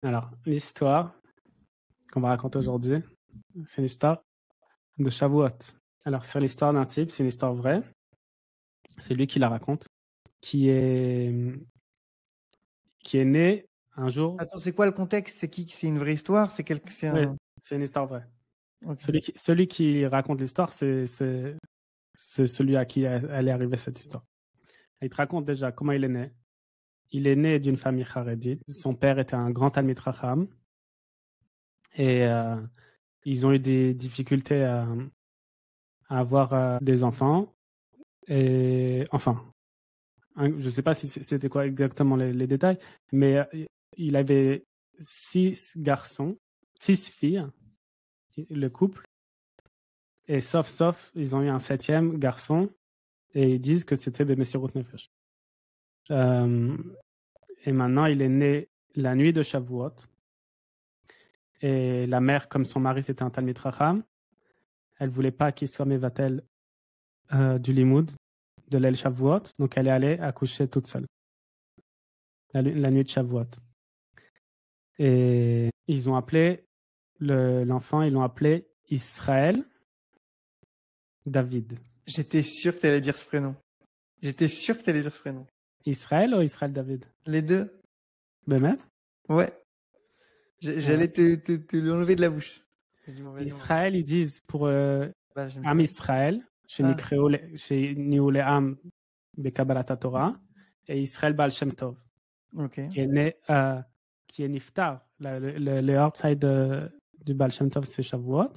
Alors, l'histoire qu'on va raconter aujourd'hui, c'est l'histoire de Shavuot. Alors, c'est l'histoire d'un type, c'est une histoire vraie. C'est lui qui la raconte, qui est né un jour. Attends, c'est quoi le contexte? C'est une vraie histoire? Oui, c'est une histoire vraie. Okay. Celui qui raconte l'histoire, c'est celui à qui elle est arrivée cette histoire. Il te raconte déjà comment il est né. Il est né d'une famille charédite. Son père était un grand Talmid Chacham. Et ils ont eu des difficultés à avoir des enfants. Et enfin, je ne sais pas si c'était quoi exactement les détails, mais il avait 6 garçons, 6 filles, le couple. Et sauf, ils ont eu un 7e garçon et ils disent que c'était des Messirut Nefesh. Et maintenant, il est né la nuit de Shavuot. Et la mère, comme son mari, c'était un Talmid Chacham, elle voulait pas qu'il soit Mevatel du Limoud, de l'El Shavuot. Donc, elle est allée accoucher toute seule. La nuit de Shavuot. Et ils ont appelé l'enfant, ils l'ont appelé Israël David. J'étais sûr que tu allais dire ce prénom. Israël ou Israël David? Les deux. Ben même. Ouais. J'allais te l'enlever de la bouche. Israël, ils disent pour Am Israël, chez Nioule Am Bekabalat Torah, et Israël Baal Shem Tov, qui est né, qui est Niftar. Le outside du Baal Shem Tov, c'est Shavuot.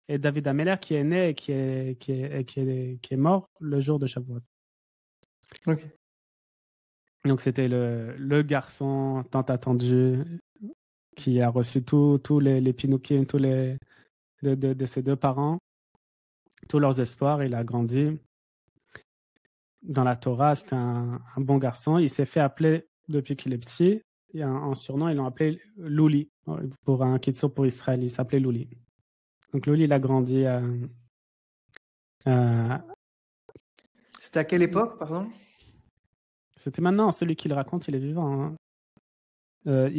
Et David Ameller qui est né et qui est mort le jour de Shavuot. Okay. Donc c'était le garçon tant attendu qui a reçu tous les pinoukim, tous les de ses deux parents, tous leurs espoirs. Il a grandi dans la Torah. C'était un bon garçon. Il s'est fait appeler depuis qu'il est petit. Il y a un surnom, ils l'ont appelé Louli. Pour un kitsour pour Israël, il s'appelait Louli. Donc Louli, il a grandi C'était à quelle époque, pardon? C'était maintenant. Celui qui le raconte, il est vivant. Hein.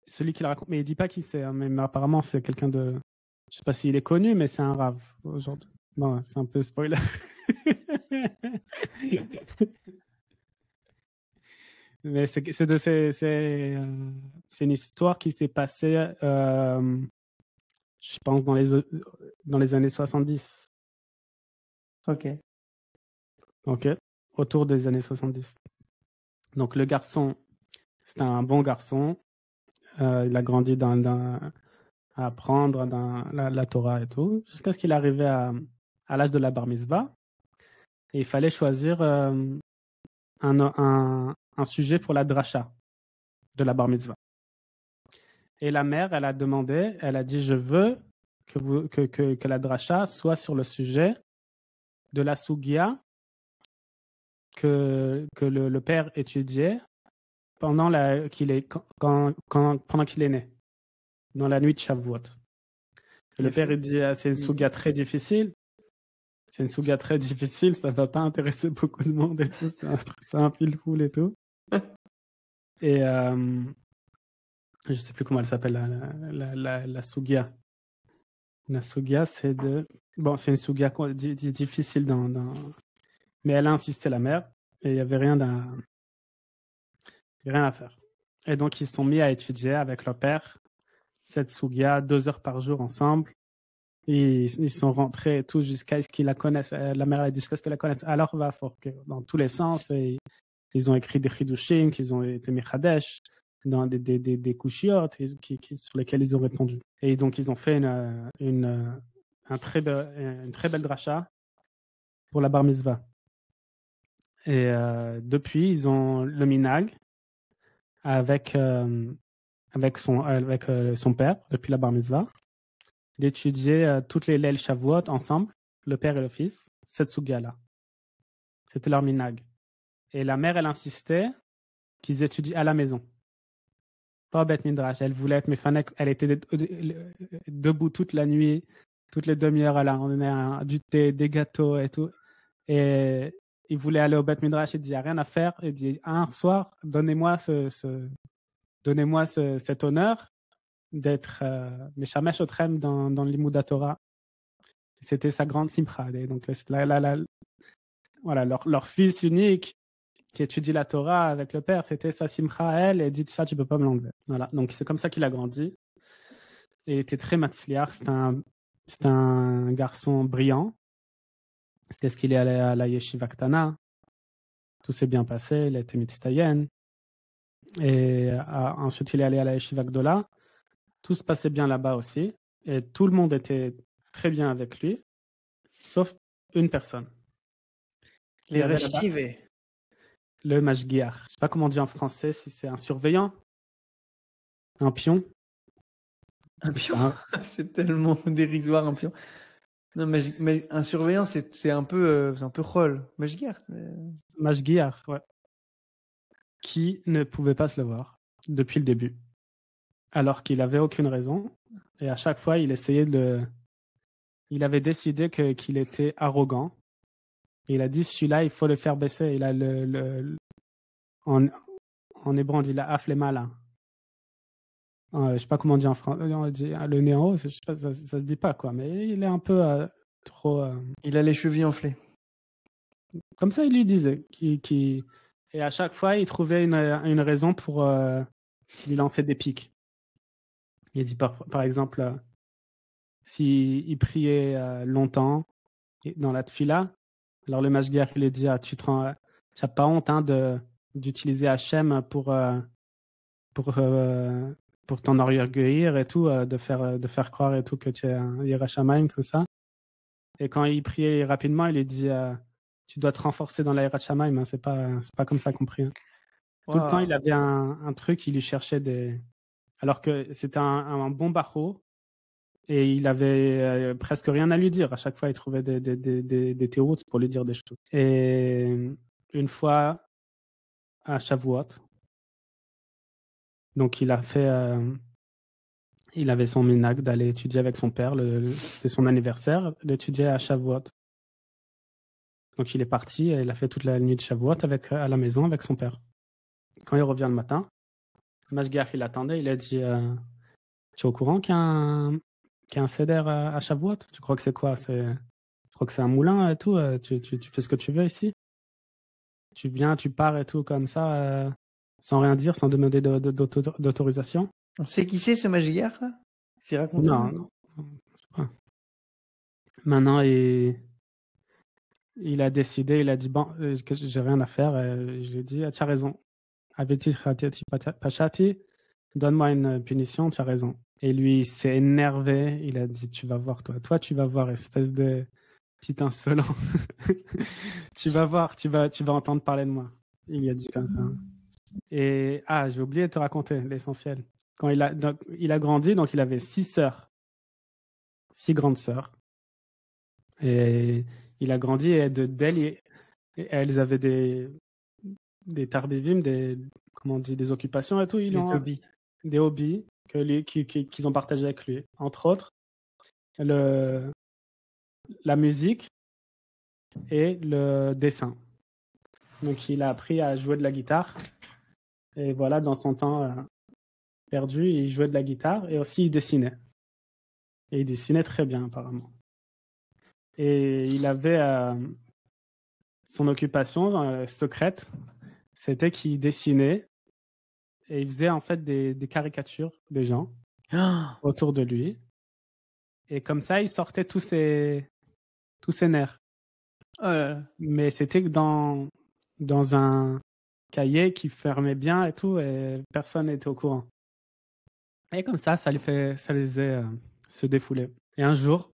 Celui qui le raconte, mais il dit pas qui c'est. Hein, mais apparemment, c'est quelqu'un de... Je sais pas s'il est connu, mais c'est un rave aujourd'hui. Bon, c'est un peu spoiler. Mais c'est une histoire qui s'est passée, je pense, dans les années 70. Ok. Autour des années 70. Donc le garçon, c'était un bon garçon. Il a grandi à apprendre dans la Torah et tout, jusqu'à ce qu'il arrivait à l'âge de la bar mitzvah. Et il fallait choisir un sujet pour la dracha de la bar mitzvah. Et la mère, elle a demandé, elle a dit, je veux que la dracha soit sur le sujet de la sugia que le père étudiait pendant qu'il est né, dans la nuit de Shavuot. Le père, il dit, c'est une sugia très difficile. C'est une sugia très difficile, ça va pas intéresser beaucoup de monde et tout, c'est un fil-foule et tout. Et je sais plus comment elle s'appelle, la sugia. La sugia, c'est c'est une sugia difficile mais elle a insisté, la mère, et il y avait rien à faire. Et donc, ils se sont mis à étudier avec leur père cette sugia 2 heures par jour ensemble. Et ils sont rentrés tout jusqu'à ce qu'ils la connaissent. La mère a dit jusqu'à ce qu'ils la connaissent. Alors, va fort, dans tous les sens. Et ils ont écrit des chidushim, qu'ils ont été mechadesh, dans des kushiyot sur lesquels ils ont répondu. Et donc, ils ont fait une très belle dracha pour la bar mitzvah. Et depuis, ils ont le minag avec son père, depuis la bar mitzvah, d'étudier toutes les Leil Shavuot ensemble, le père et le fils, cette sugia-là. C'était leur minag. Et la mère, elle insistait qu'ils étudient à la maison. Pas au Beth Midrash. Elle voulait être méfanek. Elle était debout toute la nuit, toutes les demi-heures, elle a emmené du thé, des gâteaux et tout. Et il voulait aller au Beth Midrash. Il dit, il n'y a rien à faire. Il dit, un soir, donnez-moi ce donnez-moi cet honneur d'être Meshamesh Otrem dans le Limud Torah. C'était sa grande simcha. Et donc, voilà, leur fils unique qui étudie la Torah avec le père, c'était sa simcha à elle, et dit ça, tu peux pas me l'enlever. Voilà, donc c'est comme ça qu'il a grandi. Et il était très matzliar, c'était un garçon brillant. C'était ce qu'il est allé à la Yeshiva Ktana. Tout s'est bien passé, il a été mitztayen. Et ensuite, il est allé à la Yeshiva Gdola. Tout se passait bien là-bas aussi. Et tout le monde était très bien avec lui, sauf une personne. Les reshivés. Le mashgiach. Je ne sais pas comment on dit en français, si c'est un surveillant, un pion. Un pion. C'est tellement dérisoire, un pion. Non, mais un surveillant, c'est un peu rôle. Mashgiach. Mashgiach, ouais. Qui ne pouvait pas se le voir depuis le début. Alors qu'il n'avait aucune raison. Et à chaque fois, il essayait il avait décidé qu'il était arrogant. Et il a dit, celui-là, il faut le faire baisser. Il a en hébreu, on dit la aflemala. Je sais pas comment on dit en français. On dit le nez en haut, je sais pas, ça se dit pas, quoi. Mais il est un peu trop... Il a les chevilles enflées. Comme ça, il lui disait. Et à chaque fois, il trouvait une raison pour lui lancer des piques. Il dit par exemple, s'il priait longtemps dans la tfila, alors le mashgiach, il lui dit, tu n'as pas honte d'utiliser Hachem pour t'en orgueillir et tout, de faire croire et tout que tu es un Yireh Shamayim comme ça. Et quand il priait rapidement, il lui dit, tu dois te renforcer dans la Yireh Shamayim, hein, c'est pas comme ça qu'on prie. Hein. Tout le temps, il avait un truc, il lui cherchait alors que c'était un bon barreau, et il avait presque rien à lui dire. À chaque fois, il trouvait des théoutes pour lui dire des choses. Et une fois, à Shavuot, donc il avait son minag d'aller étudier avec son père, c'était son anniversaire, d'étudier à Shavuot. Donc il est parti et il a fait toute la nuit de Shavuot à la maison avec son père. Quand il revient le matin, le mashgiach, il attendait, il a dit tu es au courant qu'il y a un seder à Shavuot? Tu crois que c'est quoi? Je crois que c'est un moulin et tout, tu fais ce que tu veux ici? Tu viens, tu pars et tout comme ça, sans rien dire, sans demander d'autorisation? On sait qui c'est ce mashgiach là? C'est raconté? Non, c'est pas. Maintenant, il a décidé, il a dit bon, j'ai rien à faire. Je lui ai dit, tu as raison. Aveti Pachati, donne-moi une punition, tu as raison. Et lui, il s'est énervé. Il a dit, tu vas voir, toi. Toi, tu vas voir, espèce de petit insolent. Tu vas voir, tu vas entendre parler de moi. Il a dit comme ça. Et j'ai oublié de te raconter l'essentiel. Quand il a grandi, donc il avait 6 sœurs. 6 grandes sœurs. Et il a grandi et d'elles, elles avaient des tarbivim, comment on dit, des occupations et tout. Des hobbies qu'ils ont partagé avec lui. Entre autres, la musique et le dessin. Donc il a appris à jouer de la guitare. Et voilà, dans son temps perdu, il jouait de la guitare et aussi il dessinait. Et il dessinait très bien apparemment. Et il avait son occupation secrète, c'était qu'il dessinait et il faisait en fait des caricatures des gens autour de lui. Et comme ça, il sortait tous ses nerfs. Mais c'était dans un cahier qui fermait bien et tout, et personne n'était au courant. Et comme ça les faisait se défouler. Et un jour,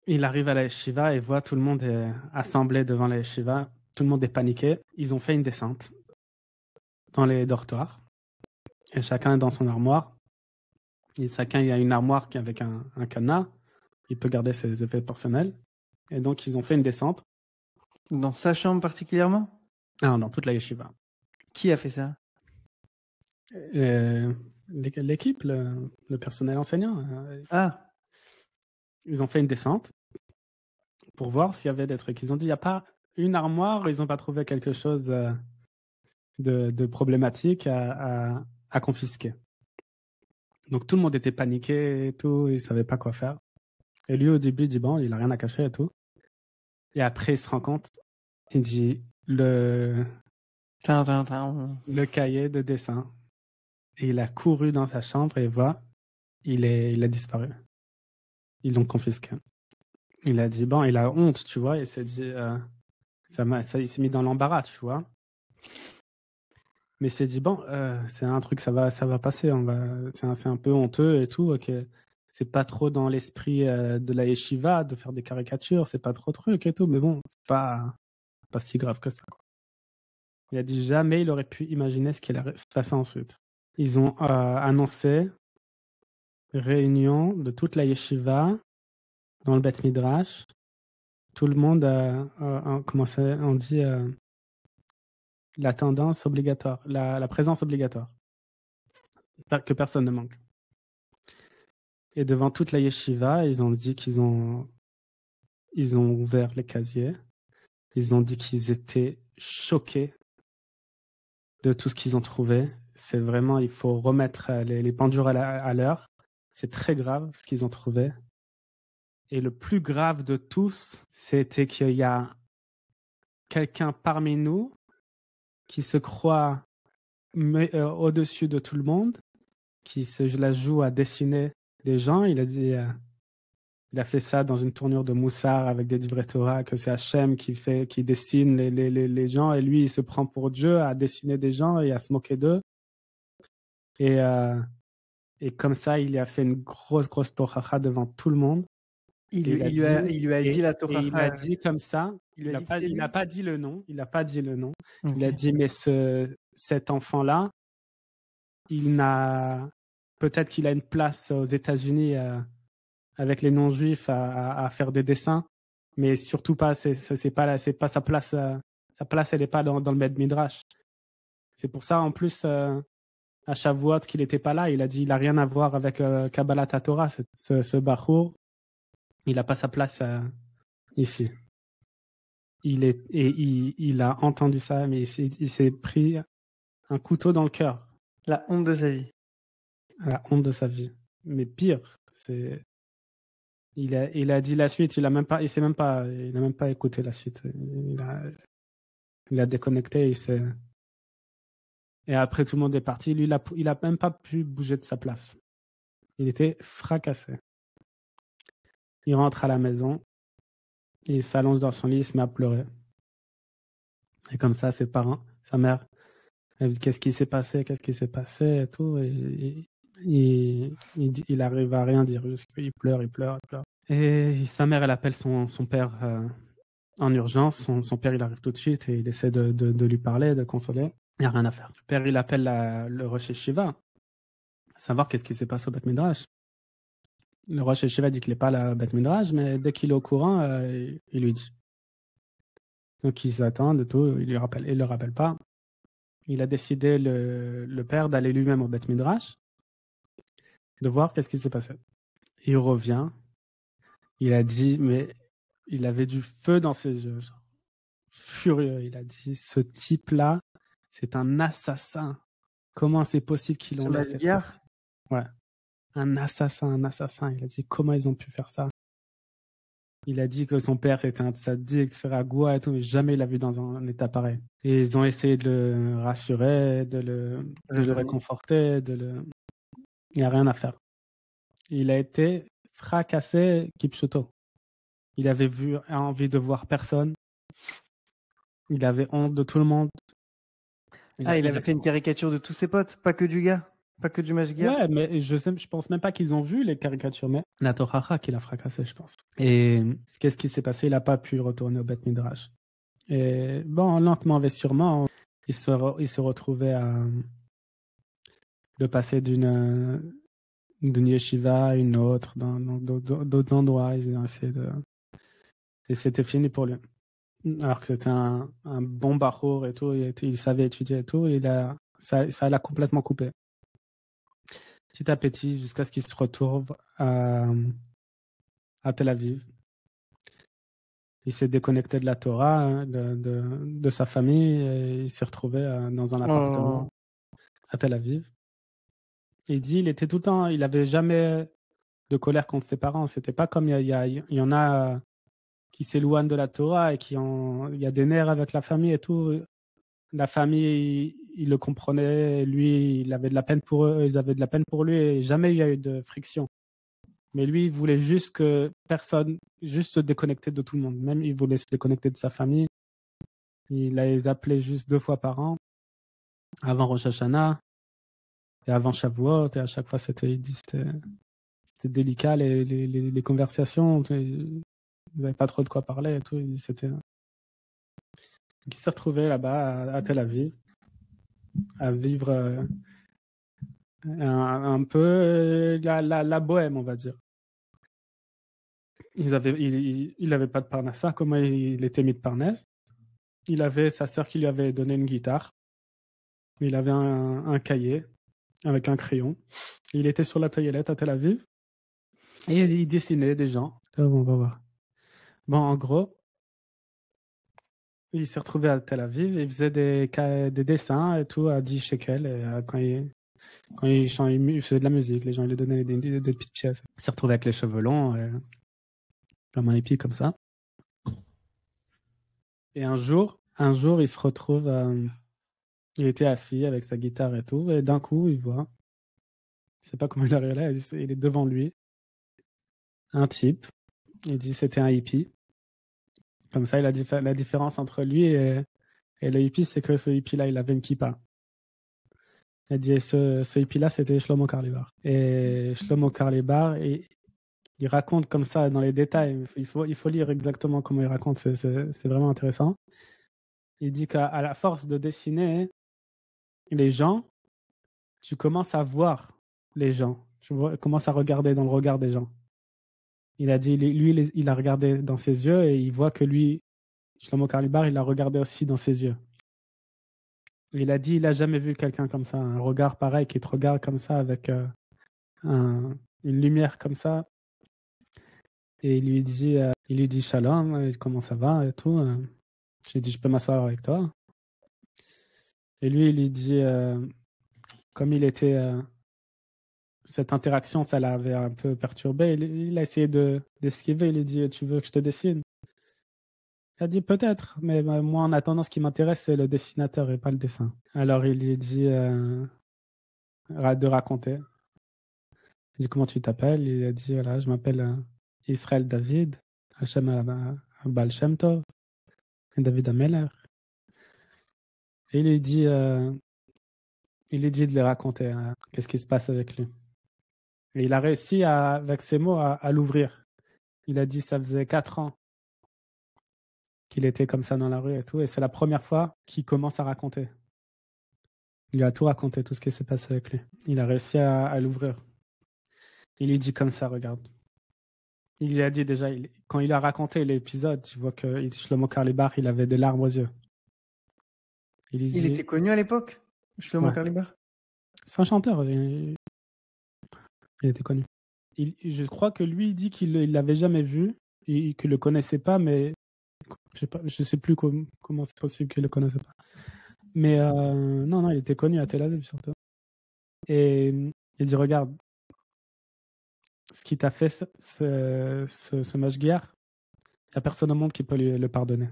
il arrive à la yeshiva et voit tout le monde est assemblé devant la yeshiva. Tout le monde est paniqué. Ils ont fait une descente dans les dortoirs. Et chacun est dans son armoire. Et chacun, il y a une armoire avec un cadenas. Il peut garder ses effets personnels. Et donc, ils ont fait une descente. Dans sa chambre particulièrement? Non, dans toute la yeshiva. Qui a fait ça? L'équipe, le personnel enseignant. Ils ont fait une descente pour voir s'il y avait des trucs. Ils ont dit, il n'y a pas une armoire, ils n'ont pas trouvé quelque chose de problématique à à confisquer. Donc tout le monde était paniqué et tout, il savait pas quoi faire. Et lui au début il dit bon, il a rien à cacher et tout. Et après il se rend compte, il dit le cahier de dessin. Et il a couru dans sa chambre et voit, il a disparu. Ils l'ont confisqué. Il a dit bon, il a honte, tu vois, il s'est dit il s'est mis dans l'embarras, tu vois. Mais il s'est dit bon, c'est un truc, ça va passer, c'est un peu honteux et tout, ok. C'est pas trop dans l'esprit de la yeshiva de faire des caricatures, c'est pas trop truc et tout, mais bon, c'est pas si grave que ça, quoi. Il a dit jamais il aurait pu imaginer ce qui allait se passer ensuite. Ils ont annoncé réunion de toute la yeshiva dans le Beth Midrash. Tout le monde on dit la tendance obligatoire, la présence obligatoire, que personne ne manque. Et devant toute la yeshiva, ils ont dit ils ont ouvert les casiers. Ils ont dit qu'ils étaient choqués de tout ce qu'ils ont trouvé. C'est vraiment, il faut remettre les pendules à l'heure. C'est très grave ce qu'ils ont trouvé. Et le plus grave de tous, c'était qu'il y a quelqu'un parmi nous qui se croit au-dessus de tout le monde, qui se la joue à dessiner les gens. Il a dit, il a fait ça dans une tournure de Moussard avec des divrei Torah, que c'est Hachem qui dessine les gens, et lui, il se prend pour Dieu à dessiner des gens et à se moquer d'eux. Et comme ça, il a fait une grosse tochacha devant tout le monde. Il lui a dit la tochacha. Et il a dit comme ça, il n'a pas dit le nom. Il a dit, mais cet enfant-là, peut-être qu'il a une place aux États-Unis avec les non-juifs à faire des dessins, mais surtout pas, c'est pas sa place. Sa place, elle n'est pas dans le Beth Midrash. C'est pour ça, en plus, à Shavuot, qu'il n'était pas là, il a dit, il n'a rien à voir avec Kabbalat Torah, ce Bachour. Il n'a pas sa place ici. Il a entendu ça, mais il s'est pris un couteau dans le cœur. La honte de sa vie. La honte de sa vie. Mais pire, il a dit la suite, il n'a même pas écouté la suite. Il a déconnecté, et après tout le monde est parti. Lui, il a même pas pu bouger de sa place. Il était fracassé. Il rentre à la maison, il s'allonge dans son lit, il se met à pleurer. Et comme ça, ses parents, sa mère, elle dit qu'est-ce qui s'est passé et tout. Et il arrive à rien dire, juste il pleure. Et sa mère, elle appelle son père en urgence. Son père, il arrive tout de suite et il essaie de lui parler, de consoler. Il n'y a rien à faire. Le père, il appelle le Rosh Yeshiva, savoir qu'est-ce qui s'est passé au Beth Midrash. Le Rosh Yeshiva dit qu'il n'est pas à la Beth Midrash, mais dès qu'il est au courant, il lui dit. Donc ils attendent et tout, il le rappelle pas. Il a décidé, le père, d'aller lui-même au Beth Midrash, de voir qu'est-ce qui s'est passé. Il revient, il a dit, mais il avait du feu dans ses yeux, genre, furieux. Il a dit, ce type-là, c'est un assassin. Comment c'est possible qu'ils l'ont laissé faire? Ouais. Un assassin. Il a dit, comment ils ont pu faire ça? Il a dit que son père, c'était un tzaddik, ragoua et tout, mais jamais il l'a vu dans un état pareil. Et ils ont essayé de le rassurer, de le réconforter, il n'y a rien à faire. Il a été fracassé, Kipchuto. Il avait envie de voir personne. Il avait honte de tout le monde. Il avait fait une caricature de tous ses potes, pas que du gars. Pas que du Mashgiach. Ouais, mais je pense même pas qu'ils ont vu les caricatures, mais la Tochacha qui l'a fracassé, je pense. Et qu'est-ce qui s'est passé? Il n'a pas pu retourner au Beth Midrash. Et bon, lentement mais sûrement, il se retrouvait de passer d'une yeshiva à une autre, dans d'autres endroits. Ils ont essayé et c'était fini pour lui. Alors que c'était un bon bachour et tout, il savait étudier et tout, ça l'a complètement coupé. Petit à petit, jusqu'à ce qu'il se retrouve à Tel Aviv. Il s'est déconnecté de la Torah, de sa famille, et il s'est retrouvé dans un appartement à Tel Aviv. Il dit il était tout le temps, il avait jamais de colère contre ses parents. C'était pas comme il y en a qui s'éloignent de la Torah et il y a des nerfs avec la famille et tout. La famille, il le comprenait, lui, il avait de la peine pour eux, ils avaient de la peine pour lui et jamais il y a eu de friction. Mais lui, il voulait juste que personne, juste se déconnecter de tout le monde. Même il voulait se déconnecter de sa famille. Il les appelait juste 2 fois par an, avant Rosh Hashanah et avant Shavuot. Et à chaque fois, c'était délicat, les conversations. Il n'avait pas trop de quoi parler et tout. Il s'est retrouvé là-bas à Tel Aviv, à vivre un peu la bohème, on va dire. Il avait pas de parnassa, comment il était mis de parnasse. Il avait sa sœur qui lui avait donné une guitare. Il avait un cahier avec un crayon. Il était sur la taillette à Tel Aviv et il dessinait des gens. On va voir. Bon, en gros, il s'est retrouvé à Tel Aviv et il faisait des dessins et tout à 10 shekels. Et quand il faisait de la musique, les gens lui donnaient des petites pièces. Il s'est retrouvé avec les cheveux longs, comme un hippie comme ça. Et un jour, il se retrouve, il était assis avec sa guitare et tout, et d'un coup, il voit, je sais pas comment il arrive là, il est devant lui, un type, il dit c'était un hippie. Comme ça, il a dit la différence entre lui et le hippie, c'est que ce hippie-là, il avait une kippa. Il a dit ce hippie-là, c'était Shlomo Karlibar. Et Shlomo Karlibar, il raconte comme ça dans les détails. Il faut lire exactement comment il raconte. C'est vraiment intéressant. Il dit qu'à la force de dessiner les gens, tu commences à voir les gens. Tu commences à regarder dans le regard des gens. Il a dit, lui, il a regardé dans ses yeux et il voit que lui, Shlomo Karlibar, il a regardé aussi dans ses yeux. Il a dit, il n'a jamais vu quelqu'un comme ça, un regard pareil qui te regarde comme ça avec une lumière comme ça. Et il lui dit shalom, comment ça va et tout. J'ai dit, je peux m'asseoir avec toi. Et lui, il lui dit, comme il était, cette interaction, ça l'avait un peu perturbé. Il a essayé d'esquiver. Il lui dit, tu veux que je te dessine? Il a dit, peut-être, mais moi, en attendant, ce qui m'intéresse, c'est le dessinateur et pas le dessin. Alors, il lui dit de raconter. Il dit, comment tu t'appelles? Il a dit, voilà, je m'appelle Israël David, Hashem Baal Shem Tov, et David Ameller. Et il lui dit de les raconter, qu'est-ce qui se passe avec lui. Et il a réussi, avec ses mots, à l'ouvrir. Il a dit, ça faisait 4 ans qu'il était comme ça dans la rue et tout, et c'est la première fois qu'il commence à raconter. Il lui a tout raconté, tout ce qui s'est passé avec lui. Il a réussi à l'ouvrir. Il lui dit comme ça, regarde. Il lui a dit déjà, quand il a raconté l'épisode, tu vois que Shlomo Karlibar, il avait des larmes aux yeux. Il était connu à l'époque, Shlomo Karlibar? C'est un chanteur, il était connu. Je crois que lui, il dit qu'il ne l'avait jamais vu, et qu'il ne le connaissait pas, mais je sais plus comment c'est possible qu'il ne le connaissait pas. Mais non, il était connu à Tel Aviv surtout. Et il dit, regarde, ce qui t'a fait ce mashgiach, il n'y a personne au monde qui peut le pardonner.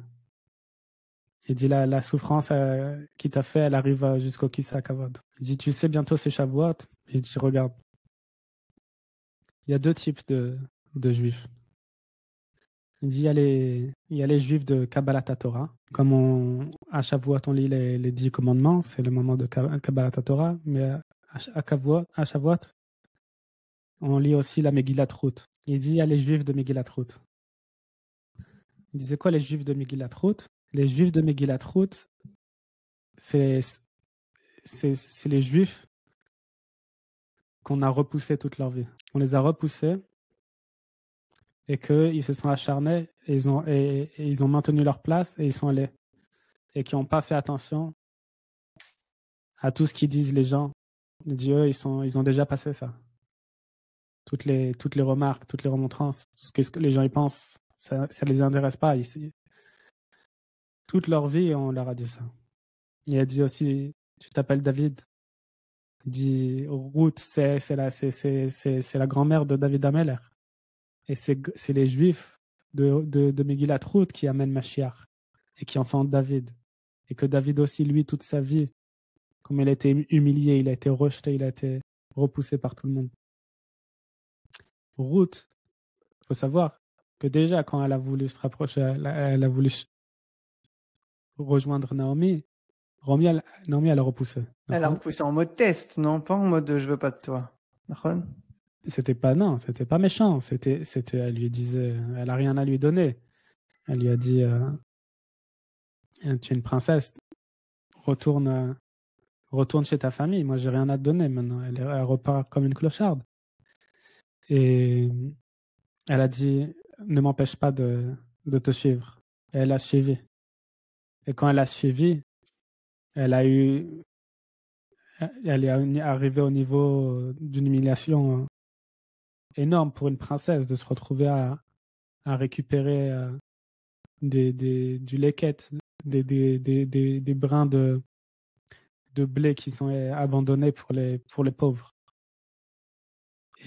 Il dit, la souffrance qui t'a fait, elle arrive jusqu'au Kissa Kavod. Il dit, tu sais, bientôt c'est Shavuot. Il dit, regarde, il y a 2 types de juifs. Il dit, il y a les juifs de Kabbalat Torah. Comme à Shavuot, on lit les 10 commandements, c'est le moment de Kabbalat Torah. Mais à Shavuot, on lit aussi la Megillat Ruth. Il dit, il y a les juifs de Megillat Ruth. Il disait quoi les juifs de Megillat Ruth? Les juifs de Megillat Ruth, c'est les juifs qu'on a repoussés toute leur vie. On les a repoussés et qu'ils se sont acharnés et ils ont maintenu leur place et ils sont allés. Et qui n'ont pas fait attention à tout ce qu'ils disent les gens. Dieu, ils ont déjà passé ça. Toutes les remarques, toutes les remontrances, tout ce que les gens y pensent, ça ne les intéresse pas. Toute leur vie, on leur a dit ça. Il a dit aussi, tu t'appelles David. Il dit Ruth, c'est la grand-mère de David Ameller. Et c'est les Juifs de Megillat Ruth qui amènent Mashiach et qui enfantent David. Et que David aussi, lui, toute sa vie, comme il a été humilié, il a été rejeté, il a été repoussé par tout le monde. Ruth, il faut savoir que déjà, quand elle a voulu se rapprocher, elle a voulu rejoindre Naomi, Naomi, elle a repoussé. Elle a repoussé en mode test, non? Pas en mode je veux pas de toi. D'accord? C'était pas méchant. Elle lui disait, elle a rien à lui donner. Elle lui a dit, tu es une princesse, retourne chez ta famille. Moi, j'ai rien à te donner maintenant. Elle repart comme une clocharde. Et elle a dit, ne m'empêche pas de te suivre. Et elle a suivi. Et quand elle a suivi, elle est arrivée au niveau d'une humiliation énorme pour une princesse de se retrouver à récupérer du leket, des brins de blé qui sont abandonnés pour les pauvres.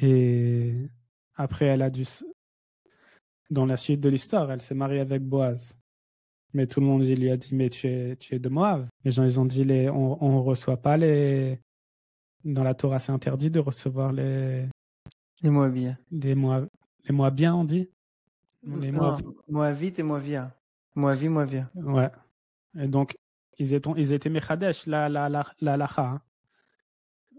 Et après, elle a dû, dans la suite de l'histoire, elle s'est mariée avec Boaz. Mais tout le monde lui a dit, mais tu es de Moab. Les gens, ils ont dit, on reçoit pas dans la Torah, c'est interdit de recevoir les Moabiens. Les Moabiens, on dit? Moavite et Moavia. Moavia. Ouais. Et donc, ils étaient Mechadesh, la halacha. Hein.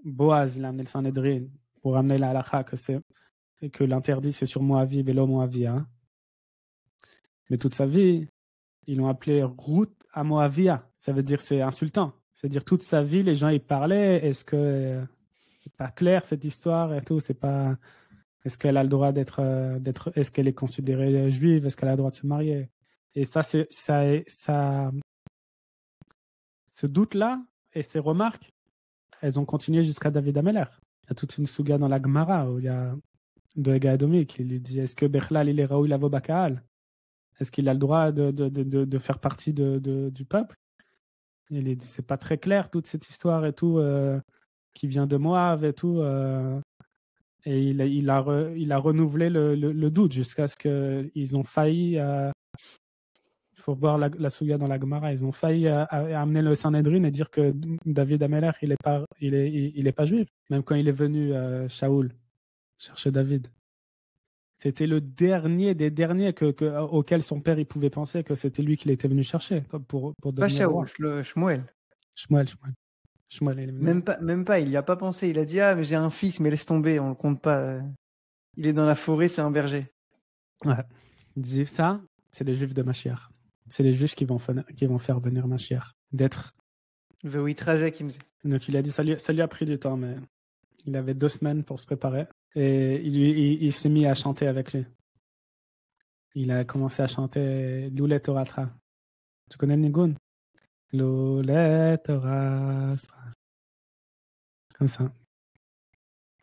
Boaz, il a amené le Sanhedrin pour amener la halacha que l'interdit, c'est sur Moavi, Vélo Moavia. Hein. Mais toute sa vie, ils l'ont appelé Ruth à Moavia. Ça veut dire c'est insultant. C'est-à-dire toute sa vie, les gens y parlaient. Est-ce que c'est pas clair cette histoire et tout? C'est pas. Est-ce qu'elle a le droit d'être est-ce qu'elle est considérée juive? Est-ce qu'elle a le droit de se marier? Et ça, ce doute-là et ces remarques, elles ont continué jusqu'à David Ameller. Il y a toute une souga dans la Gemara où il y a de Ega Edomi qui lui dit est-ce que Bechlal il est Raoui Lavo Bakaal? Est-ce qu'il a le droit de faire partie du peuple? Il dit c'est pas très clair toute cette histoire et tout qui vient de Moab et tout. Et il a renouvelé le doute jusqu'à ce qu'ils ont failli. Il faut voir la souga dans la Gemara. Ils ont failli amener le Sanhedrin et dire que David Ameller il est pas juif. Même quand il est venu Shaoul chercher David. C'était le dernier des derniers auquel son père il pouvait penser que c'était lui qu'il était venu chercher pour pas Shaoul, Shmuel. Même pas, il n'y a pas pensé. Il a dit mais j'ai un fils, mais laisse tomber, on le compte pas. Il est dans la forêt, c'est un berger. Ouais. Il dit ça, c'est les Juifs de Mashiach. C'est les Juifs qui vont faire venir Mashiach. D'être. Donc il a dit ça lui a pris du temps, mais il avait 2 semaines pour se préparer et il s'est mis à chanter avec lui. Il a commencé à chanter Loulet Toratra. Tu connais le Nigun? Loulet Toratra. Comme ça.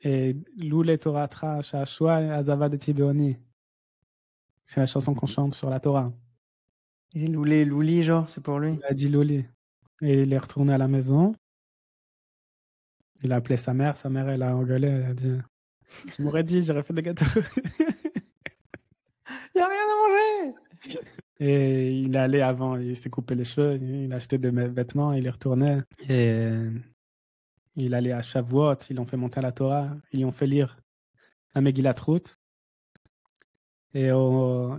Et Loulet Toratra, Shashua Azava de Tibeoni. C'est la chanson qu'on chante sur la Torah. Et Louli, genre, c'est pour lui? Il a dit Louli. Et il est retourné à la maison. Il a appelé sa mère. Sa mère, elle a engueulé. Elle a dit tu m'aurais dit, j'aurais fait des gâteaux. Il n'y a rien à manger. Et il est allé avant. Il s'est coupé les cheveux. Il a acheté des vêtements. Il est retourné. Et il allait à Shavuot. Ils l'ont fait monter à la Torah. Ils lui ont fait lire la Megillat Ruth. Et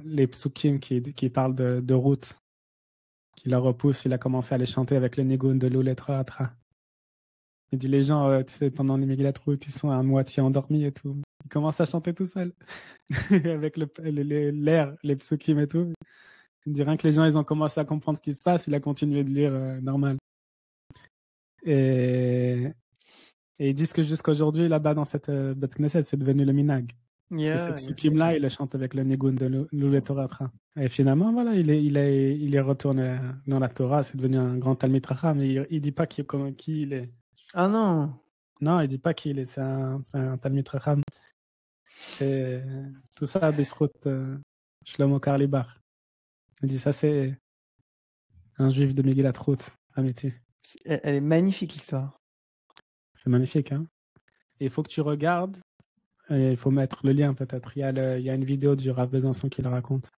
les psukim qui parlent de Ruth, qui la repousse, il a commencé à les chanter avec le nigun de l'Ouletra Atra. Il dit les gens, tu sais, pendant les Megillat Ruth, ils sont à moitié endormis et tout. Il commence à chanter tout seul. avec l'air, les psukim et tout. Il dit rien que les gens, ils ont commencé à comprendre ce qui se passe, il a continué de lire normal. Et ils disent que jusqu'à aujourd'hui, là-bas, dans cette Bet Knesset, c'est devenu le minag. Et ce psukim-là, il le chante avec le nigun de l'Oulet Torah. Et finalement, voilà, il est retourné dans la Torah, c'est devenu un grand Talmid Chacham, mais il dit pas qui il est. Ah non! Non, il dit pas qui il est, c'est un Talmid Chacham. Et tout ça, Bisrout Shlomo Karlibach. Il dit ça, c'est un juif de Megillat Ruth, Amiti. Elle est magnifique, l'histoire. C'est magnifique, hein. Et il faut que tu regardes, et il faut mettre le lien peut-être. Il y a une vidéo du Rav Besançon qui le raconte.